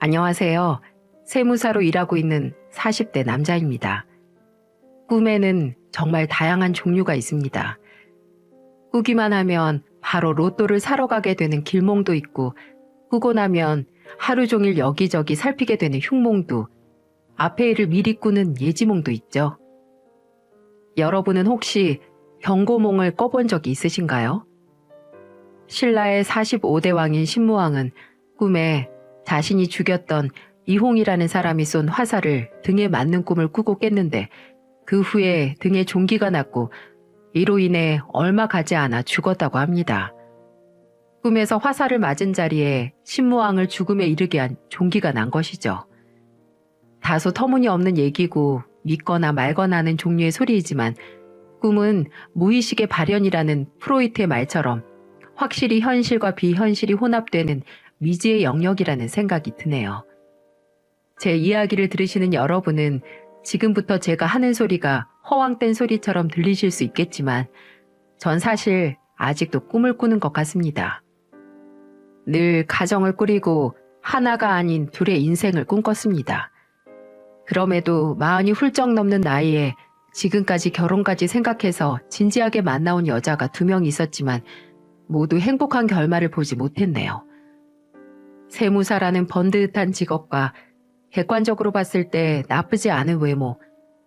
안녕하세요. 세무사로 일하고 있는 40대 남자입니다. 꿈에는 정말 다양한 종류가 있습니다. 꾸기만 하면 바로 로또를 사러 가게 되는 길몽도 있고, 꾸고 나면 하루 종일 여기저기 살피게 되는 흉몽도, 앞의 일을 미리 꾸는 예지몽도 있죠. 여러분은 혹시 경고몽을 꿔본 적이 있으신가요? 신라의 45대 왕인 신무왕은 꿈에 자신이 죽였던 이홍이라는 사람이 쏜 화살을 등에 맞는 꿈을 꾸고 깼는데, 그 후에 등에 종기가 났고 이로 인해 얼마 가지 않아 죽었다고 합니다. 꿈에서 화살을 맞은 자리에 신무왕을 죽음에 이르게 한 종기가 난 것이죠. 다소 터무니없는 얘기고 믿거나 말거나 하는 종류의 소리이지만, 꿈은 무의식의 발현이라는 프로이트의 말처럼 확실히 현실과 비현실이 혼합되는 미지의 영역이라는 생각이 드네요. 제 이야기를 들으시는 여러분은 지금부터 제가 하는 소리가 허황된 소리처럼 들리실 수 있겠지만, 전 사실 아직도 꿈을 꾸는 것 같습니다. 늘 가정을 꾸리고 하나가 아닌 둘의 인생을 꿈꿨습니다. 그럼에도 40이 훌쩍 넘는 나이에 지금까지 결혼까지 생각해서 진지하게 만나온 여자가 2명 있었지만 모두 행복한 결말을 보지 못했네요. 세무사라는 번듯한 직업과 객관적으로 봤을 때 나쁘지 않은 외모,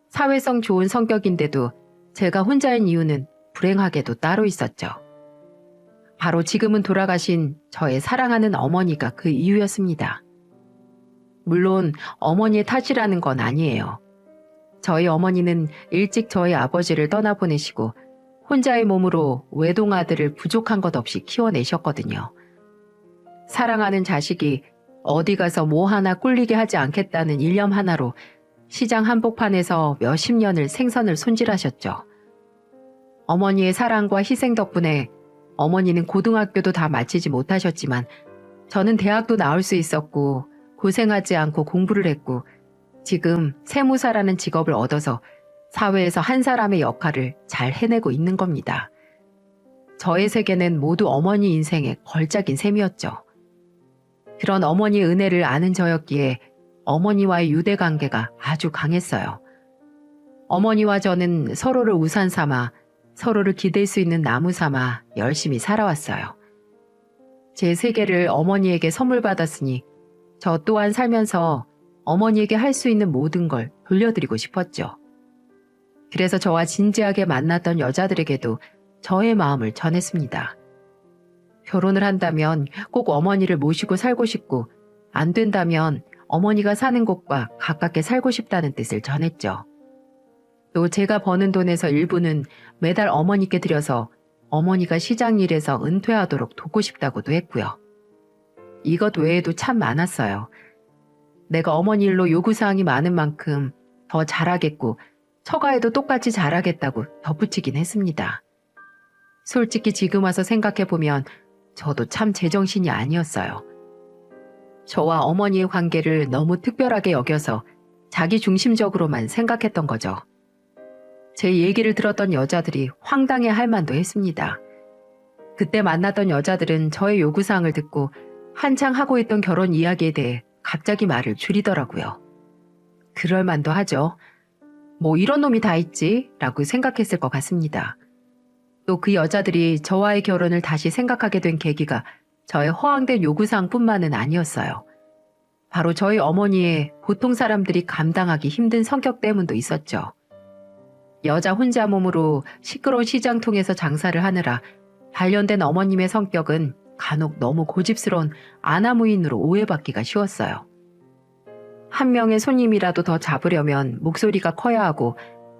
사회성 좋은 성격인데도 제가 혼자인 이유는 불행하게도 따로 있었죠. 바로 지금은 돌아가신 저의 사랑하는 어머니가 그 이유였습니다. 물론 어머니의 탓이라는 건 아니에요. 저희 어머니는 일찍 저희 아버지를 떠나보내시고 혼자의 몸으로 외동아들을 부족한 것 없이 키워내셨거든요. 사랑하는 자식이 어디 가서 뭐 하나 꿀리게 하지 않겠다는 일념 하나로 시장 한복판에서 몇십 년을 생선을 손질하셨죠. 어머니의 사랑과 희생 덕분에 어머니는 고등학교도 다 마치지 못하셨지만 저는 대학도 나올 수 있었고 고생하지 않고 공부를 했고 지금 세무사라는 직업을 얻어서 사회에서 한 사람의 역할을 잘 해내고 있는 겁니다. 저의 세계는 모두 어머니 인생의 걸작인 셈이었죠. 그런 어머니의 은혜를 아는 저였기에 어머니와의 유대관계가 아주 강했어요. 어머니와 저는 서로를 우산 삼아, 서로를 기댈 수 있는 나무 삼아 열심히 살아왔어요. 제 세계를 어머니에게 선물 받았으니 저 또한 살면서 어머니에게 할 수 있는 모든 걸 돌려드리고 싶었죠. 그래서 저와 진지하게 만났던 여자들에게도 저의 마음을 전했습니다. 결혼을 한다면 꼭 어머니를 모시고 살고 싶고, 안 된다면 어머니가 사는 곳과 가깝게 살고 싶다는 뜻을 전했죠. 또 제가 버는 돈에서 일부는 매달 어머니께 드려서 어머니가 시장 일에서 은퇴하도록 돕고 싶다고도 했고요. 이것 외에도 참 많았어요. 내가 어머니 일로 요구사항이 많은 만큼 더 잘하겠고 처가에도 똑같이 잘하겠다고 덧붙이긴 했습니다. 솔직히 지금 와서 생각해보면 저도 참 제정신이 아니었어요. 저와 어머니의 관계를 너무 특별하게 여겨서 자기 중심적으로만 생각했던 거죠. 제 얘기를 들었던 여자들이 황당해할 만도 했습니다. 그때 만났던 여자들은 저의 요구사항을 듣고 한창 하고 있던 결혼 이야기에 대해 갑자기 말을 줄이더라고요. 그럴 만도 하죠. 뭐 이런 놈이 다 있지 라고 생각했을 것 같습니다. 또 그 여자들이 저와의 결혼을 다시 생각하게 된 계기가 저의 허황된 요구사항뿐만은 아니었어요. 바로 저희 어머니의 보통 사람들이 감당하기 힘든 성격 때문도 있었죠. 여자 혼자 몸으로 시끄러운 시장통에서 장사를 하느라 단련된 어머님의 성격은 간혹 너무 고집스러운 아나무인으로 오해받기가 쉬웠어요. 한 명의 손님이라도 더 잡으려면 목소리가 커야 하고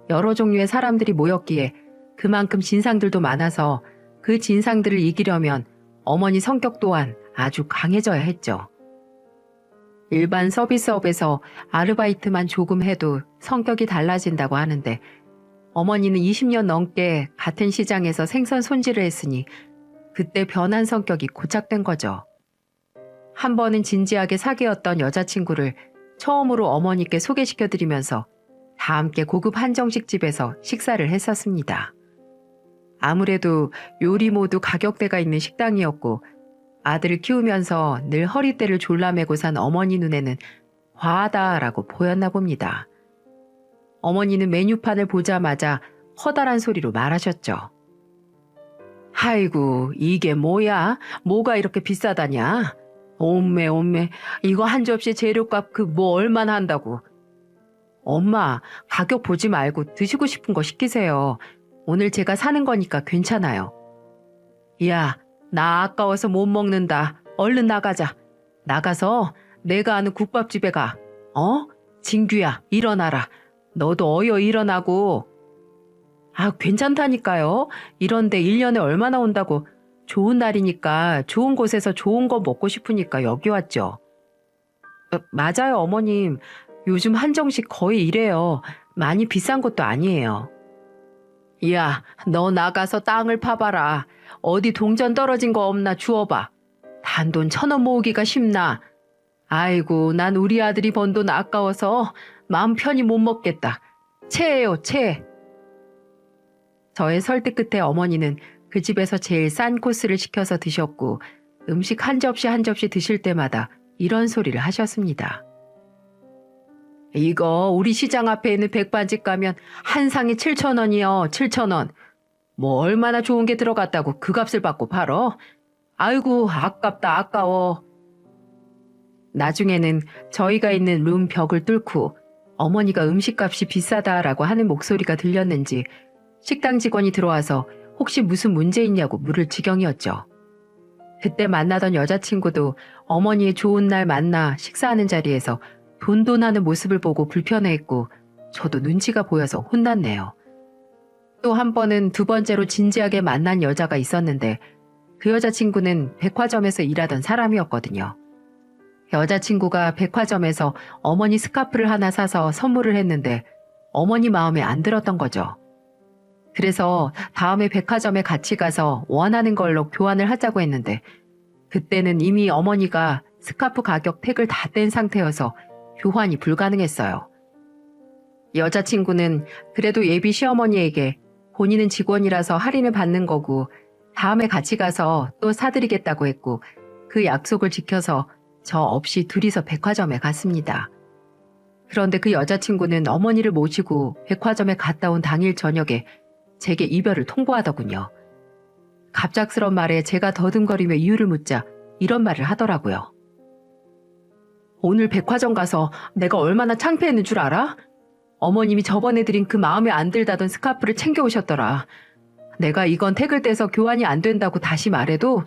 여러 종류의 사람들이 모였기에 그만큼 진상들도 많아서 그 진상들을 이기려면 어머니 성격 또한 아주 강해져야 했죠. 일반 서비스업에서 아르바이트만 조금 해도 성격이 달라진다고 하는데 어머니는 20년 넘게 같은 시장에서 생선 손질을 했으니 그때 변한 성격이 고착된 거죠. 한 번은 진지하게 사귀었던 여자친구를 처음으로 어머니께 소개시켜드리면서 다 함께 고급 한정식 집에서 식사를 했었습니다. 아무래도 요리 모두 가격대가 있는 식당이었고 아들을 키우면서 늘 허리띠를 졸라매고 산 어머니 눈에는 과하다라고 보였나 봅니다. 어머니는 메뉴판을 보자마자 커다란 소리로 말하셨죠. 아이고, 이게 뭐야? 뭐가 이렇게 비싸다냐? 옴매, 이거 한 접시 재료값 그 뭐 얼마나 한다고. 엄마, 가격 보지 말고 드시고 싶은 거 시키세요. 오늘 제가 사는 거니까 괜찮아요. 야, 나 아까워서 못 먹는다. 얼른 나가자. 나가서 내가 아는 국밥집에 가. 진규야, 일어나라. 너도 어여 일어나고. 아, 괜찮다니까요. 이런데 1년에 얼마나 온다고. 좋은 날이니까 좋은 곳에서 좋은 거 먹고 싶으니까 여기 왔죠. 맞아요, 어머님. 요즘 한정식 거의 이래요. 많이 비싼 것도 아니에요. 야, 너 나가서 땅을 파봐라. 어디 동전 떨어진 거 없나 주워봐. 단돈 1,000원 모으기가 쉽나. 아이고, 난 우리 아들이 번 돈 아까워서 마음 편히 못 먹겠다. 체해요, 체. 저의 설득 끝에 어머니는 그 집에서 제일 싼 코스를 시켜서 드셨고 음식 한 접시 한 접시 드실 때마다 이런 소리를 하셨습니다. 이거 우리 시장 앞에 있는 백반집 가면 한 상이 7,000원이요. 7,000원. 뭐 얼마나 좋은 게 들어갔다고 그 값을 받고 팔어? 아이고, 아깝다, 아까워. 나중에는 저희가 있는 룸 벽을 뚫고 어머니가 음식값이 비싸다라고 하는 목소리가 들렸는지 식당 직원이 들어와서 혹시 무슨 문제 있냐고 물을 지경이었죠. 그때 만나던 여자친구도 어머니의 좋은 날 만나 식사하는 자리에서 돈돈하는 모습을 보고 불편해했고 저도 눈치가 보여서 혼났네요. 또 한 번은 2번째로 진지하게 만난 여자가 있었는데 그 여자친구는 백화점에서 일하던 사람이었거든요. 여자친구가 백화점에서 어머니 스카프를 하나 사서 선물을 했는데 어머니 마음에 안 들었던 거죠. 그래서 다음에 백화점에 같이 가서 원하는 걸로 교환을 하자고 했는데 그때는 이미 어머니가 스카프 가격 택을 다 뗀 상태여서 교환이 불가능했어요. 여자친구는 그래도 예비 시어머니에게 본인은 직원이라서 할인을 받는 거고 다음에 같이 가서 또 사드리겠다고 했고 그 약속을 지켜서 저 없이 둘이서 백화점에 갔습니다. 그런데 그 여자친구는 어머니를 모시고 백화점에 갔다 온 당일 저녁에 제게 이별을 통보하더군요. 갑작스런 말에 제가 더듬거리며 이유를 묻자 이런 말을 하더라고요. 오늘 백화점 가서 내가 얼마나 창피했는 줄 알아? 어머님이 저번에 드린 그 마음에 안 들다던 스카프를 챙겨오셨더라. 내가 이건 택을 떼서 교환이 안 된다고 다시 말해도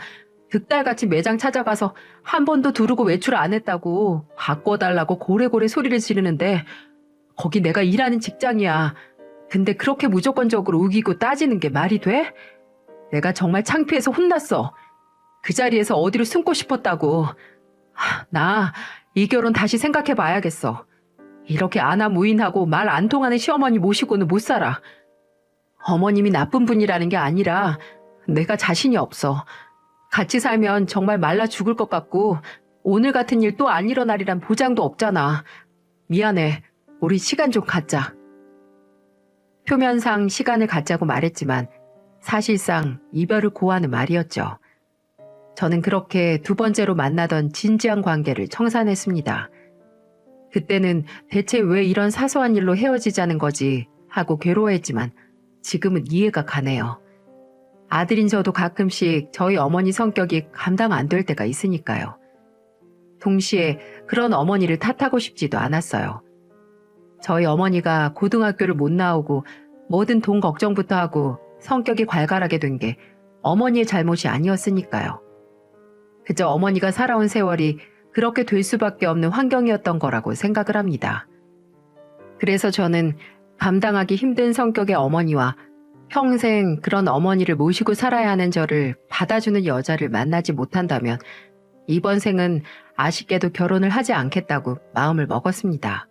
득달같이 매장 찾아가서 한 번도 두르고 외출 안 했다고 바꿔달라고 고래고래 소리를 지르는데 거기 내가 일하는 직장이야. 근데 그렇게 무조건적으로 우기고 따지는 게 말이 돼? 내가 정말 창피해서 혼났어. 그 자리에서 어디로 숨고 싶었다고. 나 이 결혼 다시 생각해 봐야겠어. 이렇게 아나무인하고 말 안 통하는 시어머니 모시고는 못 살아. 어머님이 나쁜 분이라는 게 아니라 내가 자신이 없어. 같이 살면 정말 말라 죽을 것 같고 오늘 같은 일 또 안 일어나리란 보장도 없잖아. 미안해. 우리 시간 좀 갖자. 표면상 시간을 갖자고 말했지만 사실상 이별을 고하는 말이었죠. 저는 그렇게 2번째로 만나던 진지한 관계를 청산했습니다. 그때는 대체 왜 이런 사소한 일로 헤어지자는 거지 하고 괴로워했지만 지금은 이해가 가네요. 아들인 저도 가끔씩 저희 어머니 성격이 감당 안 될 때가 있으니까요. 동시에 그런 어머니를 탓하고 싶지도 않았어요. 저희 어머니가 고등학교를 못 나오고 뭐든 돈 걱정부터 하고 성격이 괄괄하게 된 게 어머니의 잘못이 아니었으니까요. 그저 어머니가 살아온 세월이 그렇게 될 수밖에 없는 환경이었던 거라고 생각을 합니다. 그래서 저는 감당하기 힘든 성격의 어머니와 평생 그런 어머니를 모시고 살아야 하는 저를 받아주는 여자를 만나지 못한다면 이번 생은 아쉽게도 결혼을 하지 않겠다고 마음을 먹었습니다.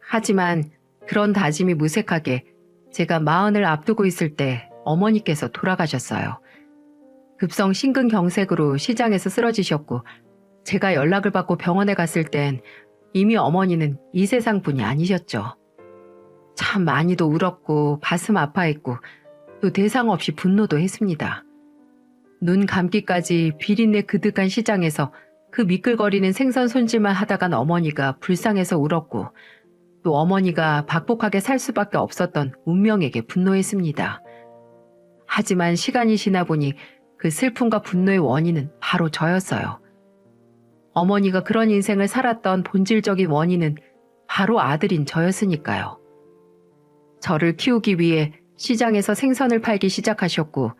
하지만 그런 다짐이 무색하게 제가 40을 앞두고 있을 때 어머니께서 돌아가셨어요. 급성 심근경색으로 시장에서 쓰러지셨고 제가 연락을 받고 병원에 갔을 땐 이미 어머니는 이 세상 분이 아니셨죠. 참 많이도 울었고 가슴 아파했고 또 대상 없이 분노도 했습니다. 눈 감기까지 비린내 그득한 시장에서 그 미끌거리는 생선 손질만 하다간 어머니가 불쌍해서 울었고 또 어머니가 박복하게 살 수밖에 없었던 운명에게 분노했습니다. 하지만 시간이 지나 보니 그 슬픔과 분노의 원인은 바로 저였어요. 어머니가 그런 인생을 살았던 본질적인 원인은 바로 아들인 저였으니까요. 저를 키우기 위해 시장에서 생선을 팔기 시작하셨고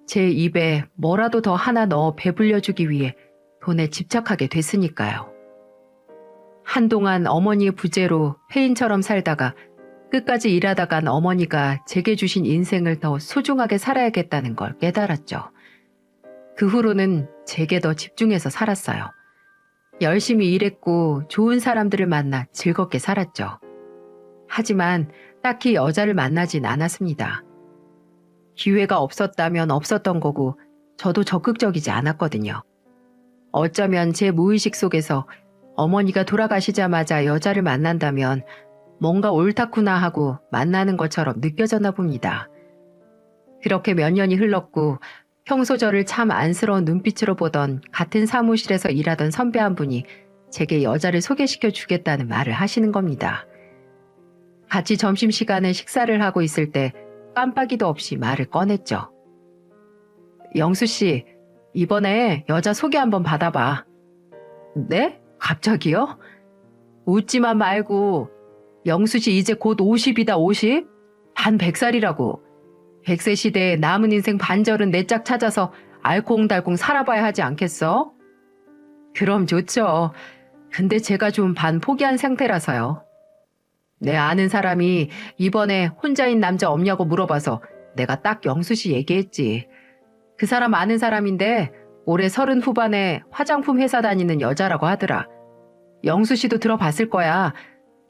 제 입에 뭐라도 더 하나 넣어 배불려주기 위해 돈에 집착하게 됐으니까요. 한동안 어머니의 부재로 폐인처럼 살다가 끝까지 일하다간 어머니가 제게 주신 인생을 더 소중하게 살아야겠다는 걸 깨달았죠. 그 후로는 제게 더 집중해서 살았어요. 열심히 일했고 좋은 사람들을 만나 즐겁게 살았죠. 하지만 딱히 여자를 만나진 않았습니다. 기회가 없었다면 없었던 거고 저도 적극적이지 않았거든요. 어쩌면 제 무의식 속에서 어머니가 돌아가시자마자 여자를 만난다면 뭔가 옳다구나 하고 만나는 것처럼 느껴졌나 봅니다. 그렇게 몇 년이 흘렀고 평소 저를 참 안쓰러운 눈빛으로 보던 같은 사무실에서 일하던 선배 한 분이 제게 여자를 소개시켜 주겠다는 말을 하시는 겁니다. 같이 점심시간에 식사를 하고 있을 때 깜빡이도 없이 말을 꺼냈죠. 영수 씨, 이번에 여자 소개 한번 받아봐. 네? 갑자기요? 웃지만 말고 영수 씨 이제 곧 50이다 50? 반 100살이라고. 100세 시대에 남은 인생 반절은 내 짝 찾아서 알콩달콩 살아봐야 하지 않겠어? 그럼 좋죠. 근데 제가 좀 반 포기한 상태라서요. 내 아는 사람이 이번에 혼자인 남자 없냐고 물어봐서 내가 딱 영수 씨 얘기했지. 그 사람 아는 사람인데 올해 30 후반에 화장품 회사 다니는 여자라고 하더라. 영수 씨도 들어봤을 거야.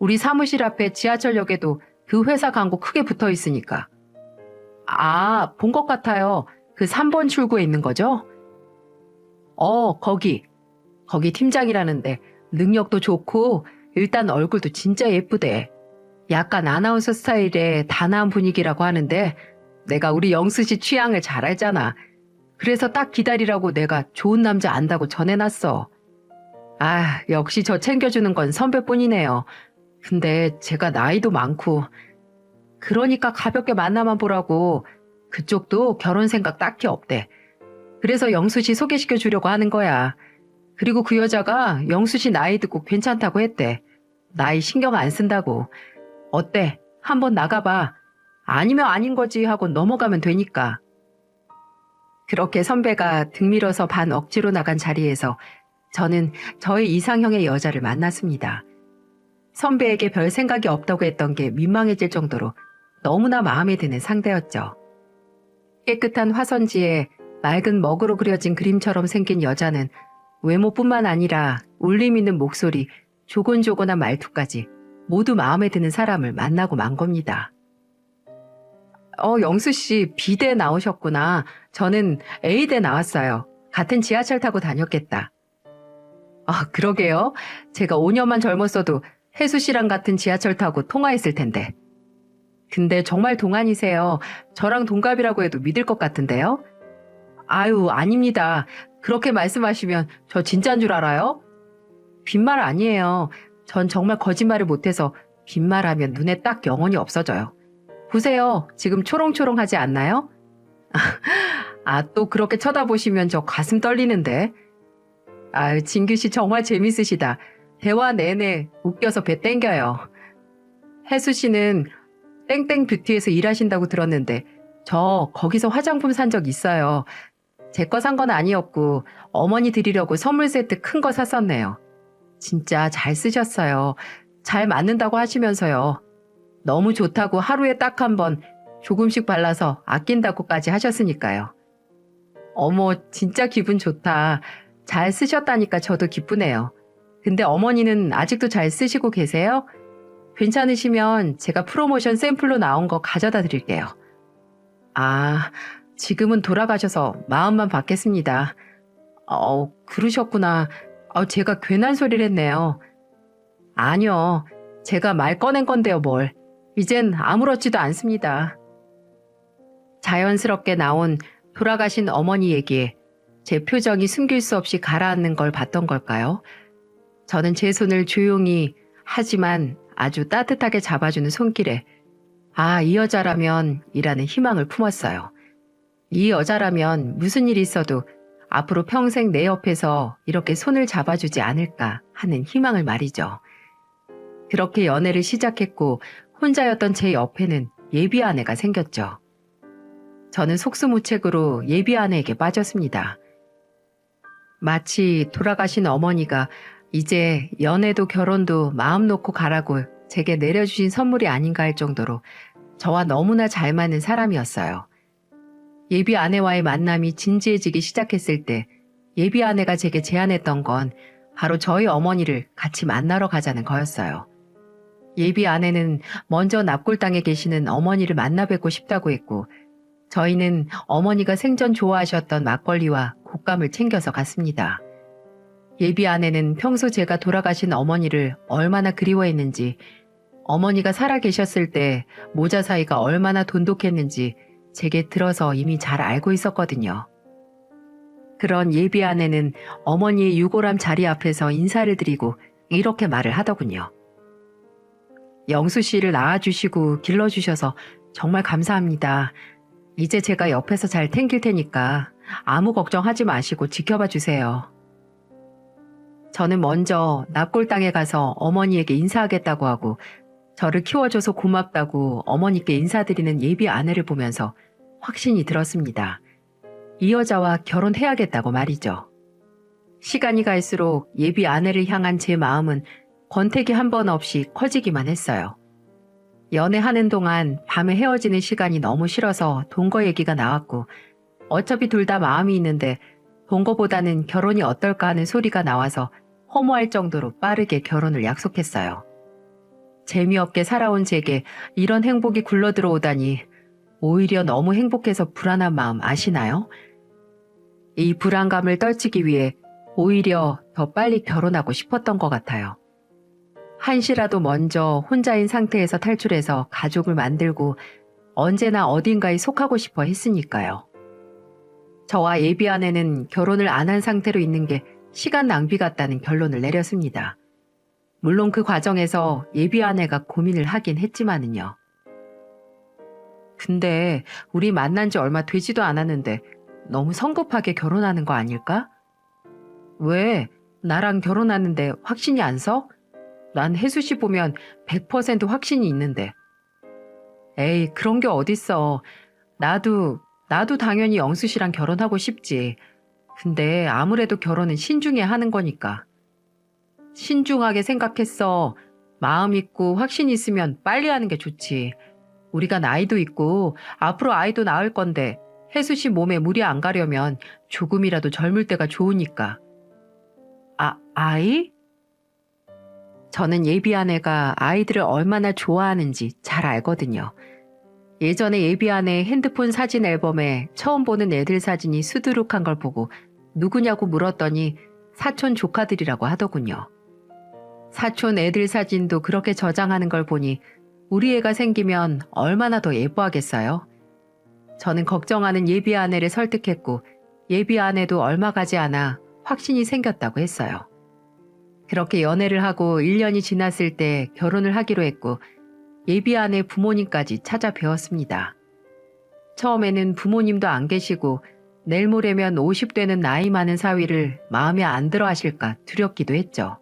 우리 사무실 앞에 지하철역에도 그 회사 광고 크게 붙어 있으니까. 아, 본 것 같아요. 그 3번 출구에 있는 거죠? 거기. 거기 팀장이라는데 능력도 좋고 일단 얼굴도 진짜 예쁘대. 약간 아나운서 스타일의 단아한 분위기라고 하는데 내가 우리 영수 씨 취향을 잘 알잖아. 그래서 딱 기다리라고 내가 좋은 남자 안다고 전해놨어. 아, 역시 저 챙겨주는 건 선배뿐이네요. 근데 제가 나이도 많고 그러니까 가볍게 만나만 보라고. 그쪽도 결혼 생각 딱히 없대. 그래서 영수 씨 소개시켜 주려고 하는 거야. 그리고 그 여자가 영수 씨 나이 듣고 괜찮다고 했대. 나이 신경 안 쓴다고. 어때? 한번 나가봐. 아니면 아닌 거지 하고 넘어가면 되니까. 그렇게 선배가 등 밀어서 반 억지로 나간 자리에서 저는 저의 이상형의 여자를 만났습니다. 선배에게 별 생각이 없다고 했던 게 민망해질 정도로 너무나 마음에 드는 상대였죠. 깨끗한 화선지에 맑은 먹으로 그려진 그림처럼 생긴 여자는 외모뿐만 아니라 울림 있는 목소리, 조곤조곤한 말투까지 모두 마음에 드는 사람을 만나고 만 겁니다. 영수 씨 B대 나오셨구나. 저는 A대 나왔어요. 같은 지하철 타고 다녔겠다. 그러게요. 제가 5년만 젊었어도 혜수 씨랑 같은 지하철 타고 통화했을 텐데. 근데 정말 동안이세요. 저랑 동갑이라고 해도 믿을 것 같은데요? 아유, 아닙니다. 그렇게 말씀하시면 저 진짜인 줄 알아요? 빈말 아니에요. 전 정말 거짓말을 못해서 빈말하면 눈에 딱 영혼이 없어져요. 보세요. 지금 초롱초롱하지 않나요? 또 그렇게 쳐다보시면 저 가슴 떨리는데. 진규 씨 정말 재밌으시다. 대화 내내 웃겨서 배 땡겨요. 혜수 씨는 땡땡 뷰티에서 일하신다고 들었는데 저 거기서 화장품 산 적 있어요. 제 거 산 건 아니었고 어머니 드리려고 선물 세트 큰 거 샀었네요. 진짜 잘 쓰셨어요. 잘 맞는다고 하시면서요. 너무 좋다고 하루에 딱 한 번 조금씩 발라서 아낀다고까지 하셨으니까요. 어머, 진짜 기분 좋다. 잘 쓰셨다니까 저도 기쁘네요. 근데 어머니는 아직도 잘 쓰시고 계세요? 괜찮으시면 제가 프로모션 샘플로 나온 거 가져다 드릴게요. 지금은 돌아가셔서 마음만 받겠습니다. 그러셨구나. 제가 괜한 소리를 했네요. 아니요. 제가 말 꺼낸 건데요, 뭘. 이젠 아무렇지도 않습니다. 자연스럽게 나온 돌아가신 어머니 얘기에 제 표정이 숨길 수 없이 가라앉는 걸 봤던 걸까요? 저는 제 손을 조용히 하지만 아주 따뜻하게 잡아주는 손길에 아, 이 여자라면 이라는 희망을 품었어요. 이 여자라면 무슨 일이 있어도 앞으로 평생 내 옆에서 이렇게 손을 잡아주지 않을까 하는 희망을 말이죠. 그렇게 연애를 시작했고 혼자였던 제 옆에는 예비 아내가 생겼죠. 저는 속수무책으로 예비 아내에게 빠졌습니다. 마치 돌아가신 어머니가 이제 연애도 결혼도 마음 놓고 가라고 제게 내려주신 선물이 아닌가 할 정도로 저와 너무나 잘 맞는 사람이었어요. 예비 아내와의 만남이 진지해지기 시작했을 때 예비 아내가 제게 제안했던 건 바로 저희 어머니를 같이 만나러 가자는 거였어요. 예비 아내는 먼저 납골당에 계시는 어머니를 만나 뵙고 싶다고 했고 저희는 어머니가 생전 좋아하셨던 막걸리와 곶감을 챙겨서 갔습니다. 예비 아내는 평소 제가 돌아가신 어머니를 얼마나 그리워했는지 어머니가 살아계셨을 때 모자 사이가 얼마나 돈독했는지 제게 들어서 이미 잘 알고 있었거든요. 그런 예비 아내는 어머니의 유골함 자리 앞에서 인사를 드리고 이렇게 말을 하더군요. 영수 씨를 낳아주시고 길러주셔서 정말 감사합니다. 이제 제가 옆에서 잘 챙길 테니까 아무 걱정하지 마시고 지켜봐 주세요. 저는 먼저 납골당에 가서 어머니에게 인사하겠다고 하고 저를 키워줘서 고맙다고 어머니께 인사드리는 예비 아내를 보면서 확신이 들었습니다. 이 여자와 결혼해야겠다고 말이죠. 시간이 갈수록 예비 아내를 향한 제 마음은 권태기 한 번 없이 커지기만 했어요. 연애하는 동안 밤에 헤어지는 시간이 너무 싫어서 동거 얘기가 나왔고 어차피 둘 다 마음이 있는데 동거보다는 결혼이 어떨까 하는 소리가 나와서 허무할 정도로 빠르게 결혼을 약속했어요. 재미없게 살아온 제게 이런 행복이 굴러들어오다니 오히려 너무 행복해서 불안한 마음 아시나요? 이 불안감을 떨치기 위해 오히려 더 빨리 결혼하고 싶었던 것 같아요. 한시라도 먼저 혼자인 상태에서 탈출해서 가족을 만들고 언제나 어딘가에 속하고 싶어 했으니까요. 저와 예비 아내는 결혼을 안 한 상태로 있는 게 시간 낭비 같다는 결론을 내렸습니다. 물론 그 과정에서 예비 아내가 고민을 하긴 했지만은요. 근데 우리 만난 지 얼마 되지도 않았는데 너무 성급하게 결혼하는 거 아닐까? 왜? 나랑 결혼하는데 확신이 안 서? 난 혜수 씨 보면 100% 확신이 있는데. 에이, 그런 게 어딨어. 나도 당연히 영수 씨랑 결혼하고 싶지. 근데 아무래도 결혼은 신중해 하는 거니까. 신중하게 생각했어. 마음 있고 확신 있으면 빨리 하는 게 좋지. 우리가 나이도 있고 앞으로 아이도 낳을 건데 혜수 씨 몸에 무리 안 가려면 조금이라도 젊을 때가 좋으니까. 아이? 저는 예비 아내가 아이들을 얼마나 좋아하는지 잘 알거든요. 예전에 예비 아내 핸드폰 사진 앨범에 처음 보는 애들 사진이 수두룩한 걸 보고 누구냐고 물었더니 사촌 조카들이라고 하더군요. 사촌 애들 사진도 그렇게 저장하는 걸 보니 우리 애가 생기면 얼마나 더 예뻐하겠어요? 저는 걱정하는 예비 아내를 설득했고 예비 아내도 얼마 가지 않아 확신이 생겼다고 했어요. 그렇게 연애를 하고 1년이 지났을 때 결혼을 하기로 했고 예비 아내 부모님까지 찾아뵈었습니다. 처음에는 부모님도 안 계시고 내일 모레면 50되는 나이 많은 사위를 마음에 안 들어 하실까 두렵기도 했죠.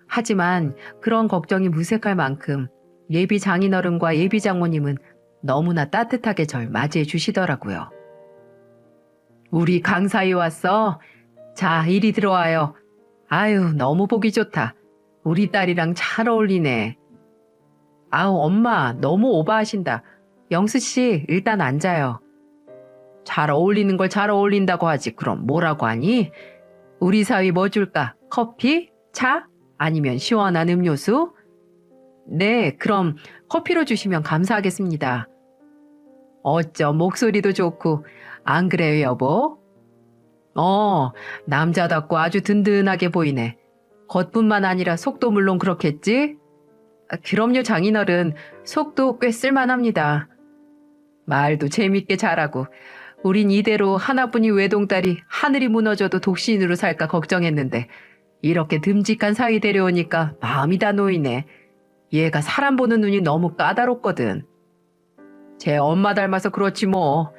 하지만 그런 걱정이 무색할 만큼 예비 장인어른과 예비 장모님은 너무나 따뜻하게 절 맞이해 주시더라고요. 우리 강사위 왔어? 자, 이리 들어와요. 아유, 너무 보기 좋다. 우리 딸이랑 잘 어울리네. 아우, 엄마, 너무 오버하신다. 영수씨, 일단 앉아요. 잘 어울리는 걸 잘 어울린다고 하지. 그럼 뭐라고 하니? 우리 사위 뭐 줄까? 커피? 차? 아니면 시원한 음료수? 네, 그럼 커피로 주시면 감사하겠습니다. 어쩜 목소리도 좋고, 안 그래요, 여보? 남자답고 아주 든든하게 보이네. 겉뿐만 아니라 속도 물론 그렇겠지? 그럼요, 장인어른. 속도 꽤 쓸만합니다. 말도 재밌게 잘하고 우린 이대로 하나뿐인 외동딸이 하늘이 무너져도 독신으로 살까 걱정했는데 이렇게 듬직한 사위 데려오니까 마음이 다 놓이네. 얘가 사람 보는 눈이 너무 까다롭거든. 제 엄마 닮아서 그렇지 뭐.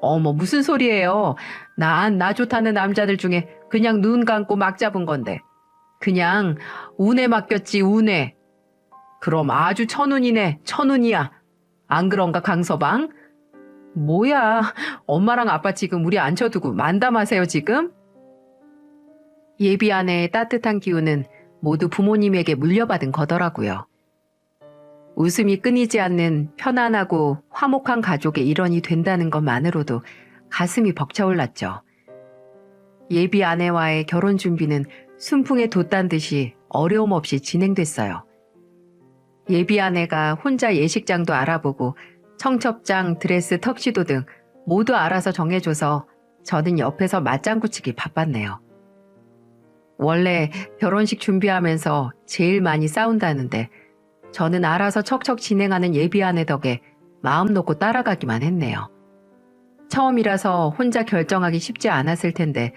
어머 무슨 소리예요. 난 나 좋다는 남자들 중에 그냥 눈 감고 막 잡은 건데. 그냥 운에 맡겼지 운에. 그럼 아주 천운이네 천운이야. 안 그런가 강서방? 뭐야 엄마랑 아빠 지금 우리 앉혀두고 만담하세요 지금? 예비 아내의 따뜻한 기운은 모두 부모님에게 물려받은 거더라고요. 웃음이 끊이지 않는 편안하고 화목한 가족의 일원이 된다는 것만으로도 가슴이 벅차올랐죠. 예비 아내와의 결혼 준비는 순풍에 돛단 듯이 어려움 없이 진행됐어요. 예비 아내가 혼자 예식장도 알아보고 청첩장, 드레스, 턱시도 등 모두 알아서 정해줘서 저는 옆에서 맞장구 치기 바빴네요. 원래 결혼식 준비하면서 제일 많이 싸운다는데 저는 알아서 척척 진행하는 예비 아내 덕에 마음 놓고 따라가기만 했네요. 처음이라서 혼자 결정하기 쉽지 않았을 텐데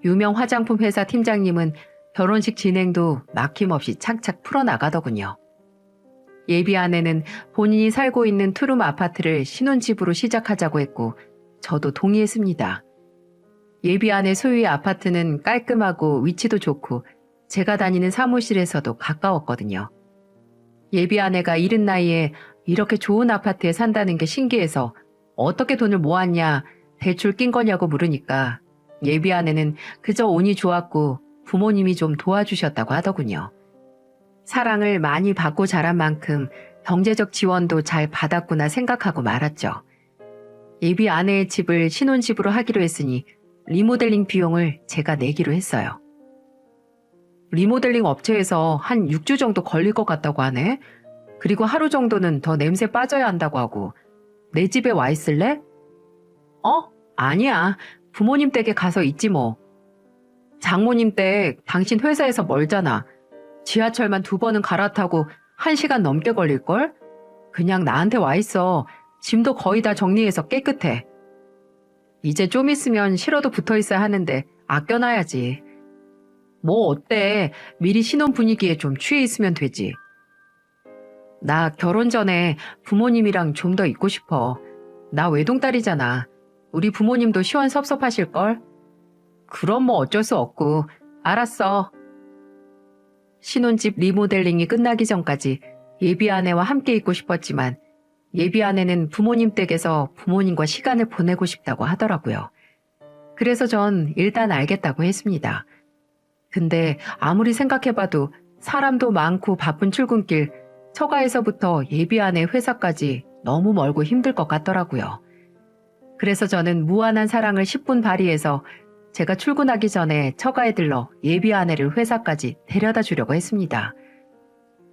유명 화장품 회사 팀장님은 결혼식 진행도 막힘없이 착착 풀어나가더군요. 예비 아내는 본인이 살고 있는 투룸 아파트를 신혼집으로 시작하자고 했고 저도 동의했습니다. 예비 아내 소유의 아파트는 깔끔하고 위치도 좋고 제가 다니는 사무실에서도 가까웠거든요. 예비 아내가 이른 나이에 이렇게 좋은 아파트에 산다는 게 신기해서 어떻게 돈을 모았냐, 대출 낀 거냐고 물으니까 예비 아내는 그저 운이 좋았고 부모님이 좀 도와주셨다고 하더군요. 사랑을 많이 받고 자란 만큼 경제적 지원도 잘 받았구나 생각하고 말았죠. 예비 아내의 집을 신혼집으로 하기로 했으니 리모델링 비용을 제가 내기로 했어요. 리모델링 업체에서 한 6주 정도 걸릴 것 같다고 하네. 그리고 하루 정도는 더 냄새 빠져야 한다고 하고. 내 집에 와 있을래? 아니야. 부모님 댁에 가서 있지 뭐. 장모님 댁 당신 회사에서 멀잖아. 지하철만 2번은 갈아타고 1시간 넘게 걸릴걸? 그냥 나한테 와 있어. 짐도 거의 다 정리해서 깨끗해. 이제 좀 있으면 싫어도 붙어 있어야 하는데 아껴놔야지. 뭐 어때? 미리 신혼 분위기에 좀 취해 있으면 되지. 나 결혼 전에 부모님이랑 좀 더 있고 싶어. 나 외동딸이잖아. 우리 부모님도 시원섭섭하실걸? 그럼 뭐 어쩔 수 없고. 알았어. 신혼집 리모델링이 끝나기 전까지 예비 아내와 함께 있고 싶었지만 예비 아내는 부모님 댁에서 부모님과 시간을 보내고 싶다고 하더라고요. 그래서 전 일단 알겠다고 했습니다. 근데 아무리 생각해봐도 사람도 많고 바쁜 출근길, 처가에서부터 예비 아내 회사까지 너무 멀고 힘들 것 같더라고요. 그래서 저는 무한한 사랑을 10분 발휘해서 제가 출근하기 전에 처가에 들러 예비 아내를 회사까지 데려다 주려고 했습니다.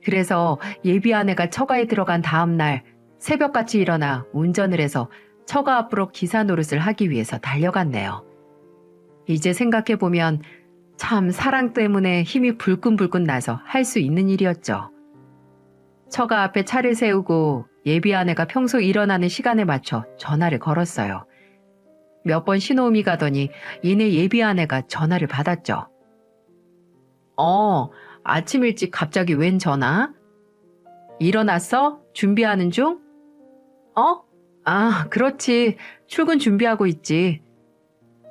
그래서 예비 아내가 처가에 들어간 다음 날 새벽같이 일어나 운전을 해서 처가 앞으로 기사 노릇을 하기 위해서 달려갔네요. 이제 생각해보면 참 사랑 때문에 힘이 불끈불끈 나서 할 수 있는 일이었죠. 처가 앞에 차를 세우고 예비 아내가 평소 일어나는 시간에 맞춰 전화를 걸었어요. 몇 번 신호음이 가더니 이내 예비 아내가 전화를 받았죠. 아침 일찍 갑자기 웬 전화? 일어났어? 준비하는 중? 그렇지. 출근 준비하고 있지.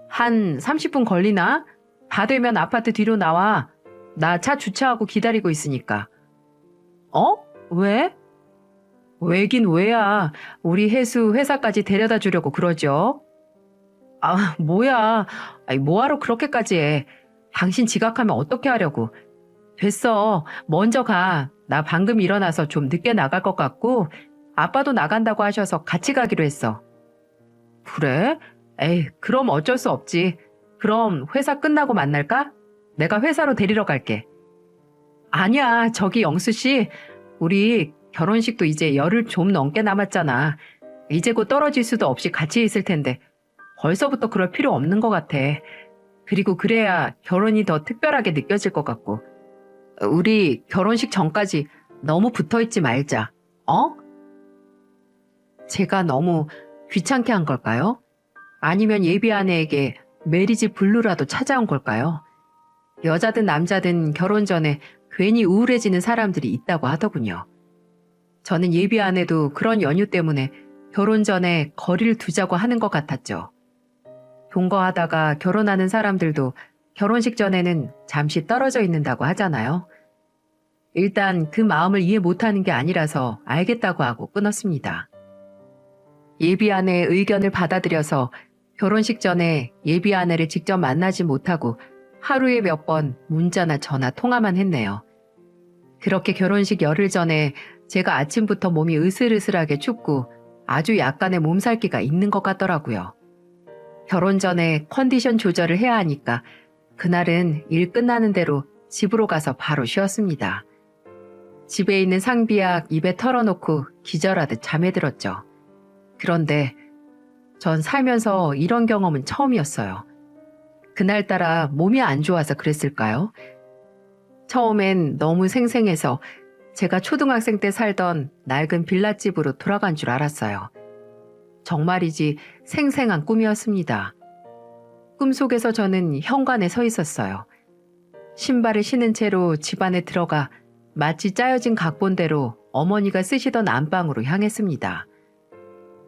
한 30분 걸리나? 다 되면 아파트 뒤로 나와. 나 차 주차하고 기다리고 있으니까. 왜? 왜긴 왜야. 우리 혜수 회사까지 데려다 주려고 그러죠. 뭐야. 뭐하러 그렇게까지 해. 당신 지각하면 어떻게 하려고. 됐어. 먼저 가. 나 방금 일어나서 좀 늦게 나갈 것 같고 아빠도 나간다고 하셔서 같이 가기로 했어. 그래? 그럼 어쩔 수 없지. 그럼 회사 끝나고 만날까? 내가 회사로 데리러 갈게. 아니야. 저기 영수 씨. 우리 결혼식도 이제 열흘 좀 넘게 남았잖아. 이제 곧 떨어질 수도 없이 같이 있을 텐데 벌써부터 그럴 필요 없는 것 같아. 그리고 그래야 결혼이 더 특별하게 느껴질 것 같고. 우리 결혼식 전까지 너무 붙어있지 말자. 제가 너무 귀찮게 한 걸까요? 아니면 예비 아내에게 메리지 블루라도 찾아온 걸까요? 여자든 남자든 결혼 전에 괜히 우울해지는 사람들이 있다고 하더군요. 저는 예비 아내도 그런 연유 때문에 결혼 전에 거리를 두자고 하는 것 같았죠. 동거하다가 결혼하는 사람들도 결혼식 전에는 잠시 떨어져 있는다고 하잖아요. 일단 그 마음을 이해 못하는 게 아니라서 알겠다고 하고 끊었습니다. 예비 아내의 의견을 받아들여서 결혼식 전에 예비 아내를 직접 만나지 못하고 하루에 몇 번 문자나 전화 통화만 했네요. 그렇게 결혼식 열흘 전에 제가 아침부터 몸이 으슬으슬하게 춥고 아주 약간의 몸살기가 있는 것 같더라고요. 결혼 전에 컨디션 조절을 해야 하니까 그날은 일 끝나는 대로 집으로 가서 바로 쉬었습니다. 집에 있는 상비약 입에 털어놓고 기절하듯 잠에 들었죠. 그런데 전 살면서 이런 경험은 처음이었어요. 그날따라 몸이 안 좋아서 그랬을까요? 처음엔 너무 생생해서 제가 초등학생 때 살던 낡은 빌라집으로 돌아간 줄 알았어요. 정말이지 생생한 꿈이었습니다. 꿈속에서 저는 현관에 서 있었어요. 신발을 신은 채로 집 안에 들어가 마치 짜여진 각본대로 어머니가 쓰시던 안방으로 향했습니다.